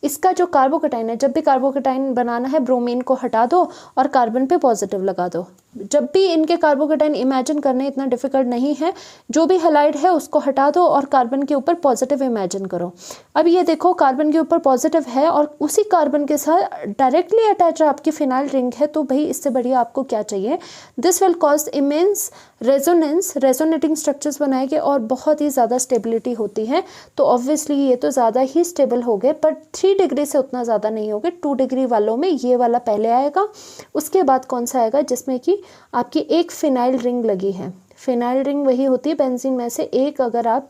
इसका जो कार्बोकटाइन है, जब भी कार्बोकटाइन बनाना है ब्रोमीन को हटा दो और कार्बन पे पॉजिटिव लगा दो। जब भी इनके कार्बोकटाइन इमेजिन करने इतना डिफिकल्ट नहीं है, जो भी हैलाइड है उसको हटा दो और कार्बन के ऊपर पॉजिटिव इमेजिन करो। अब ये देखो कार्बन के ऊपर पॉजिटिव है और उसी कार्बन के साथ डायरेक्टली अटैच आपकी फिनाइल रिंग है, तो भाई इससे बढ़िया आपको क्या चाहिए। This will cause immense resonance, resonating structures बनाएंगे और बहुत ही ज़्यादा स्टेबिलिटी होती है। तो ऑब्वियसली ये तो ज़्यादा ही स्टेबल हो गए, पर 3 डिग्री से उतना ज़्यादा नहीं हो गए। 2 डिग्री वालों में ये वाला पहले आएगा, उसके बाद कौन सा आएगा, जिसमें कि आपकी एक फिनाइल रिंग लगी है। फिनाइल रिंग वही होती है बेंजीन में से एक, अगर आप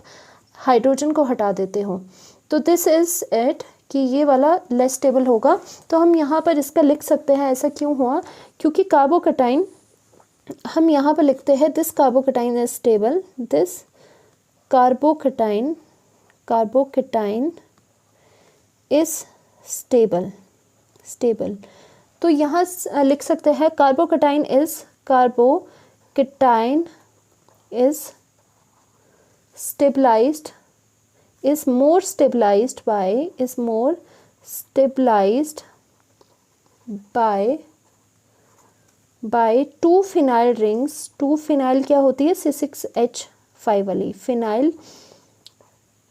हाइड्रोजन को हटा देते हो। तो दिस इज़ इट कि ये वाला लेस स्टेबल होगा। तो हम यहाँ पर इसका लिख सकते हैं, ऐसा क्यों हुआ, क्योंकि कार्बोकटाइन हम यहाँ पर लिखते हैं this carbocation is stable, this carbocation is stable. तो यहाँ लिख सकते हैं carbocation is stabilized, is more stabilized by 2 phenyl rings। 2 phenyl क्या होती है, C6H5 वाली फिनाइल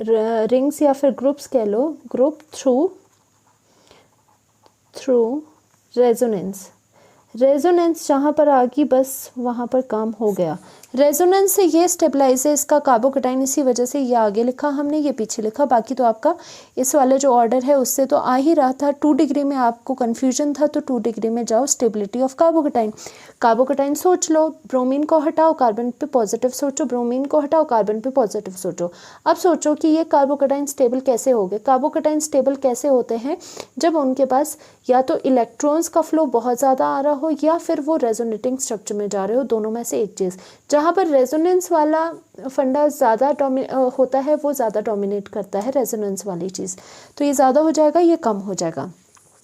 रिंग्स या फिर ग्रुप्स कह लो, ग्रुप थ्रू रेजोनेंस जहाँ पर आ गई बस वहाँ पर काम हो गया। रेजोनेंस से ये स्टेबलाइज है इसका कार्बोकटाइन, इसी वजह से ये आगे लिखा हमने, ये पीछे लिखा। बाकी तो आपका इस वाले जो ऑर्डर है उससे तो आ ही रहा था। 2 डिग्री में आपको कन्फ्यूजन था तो 2 डिग्री में जाओ, स्टेबिलिटी ऑफ कार्बोकटाइन सोच लो, ब्रोमीन को हटाओ कार्बन पे पॉजिटिव सोचो, ब्रोमीन को हटाओ कार्बन पे पॉजिटिव सोचो। अब सोचो कि ये कार्बोकटाइन स्टेबल कैसे हो गए। कार्बोकटाइन स्टेबल कैसे होते हैं, जब उनके पास या तो इलेक्ट्रॉन्स का फ्लो बहुत ज़्यादा आ रहा हो या फिर वो रेजोनेटिंग स्ट्रक्चर में जा रहे हो, दोनों में से एक चीज़। जहाँ पर रेजोनेंस वाला फंडा ज़्यादा होता है वो ज़्यादा डोमिनेट करता है रेजोनेंस वाली चीज़, तो ये ज़्यादा हो जाएगा, ये कम हो जाएगा।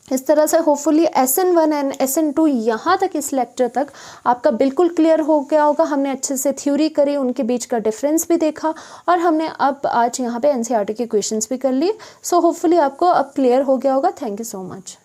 इस तरह से होपफुली SN1 एंड SN2 यहाँ तक इस लेक्चर तक आपका बिल्कुल क्लियर हो गया होगा। हमने अच्छे से थ्योरी करी, उनके बीच का डिफरेंस भी देखा और हमने अब आज यहाँ पे NCERT के क्वेश्चंस भी कर लिए। सो होपफुली आपको अब क्लियर हो गया होगा। Thank you so much.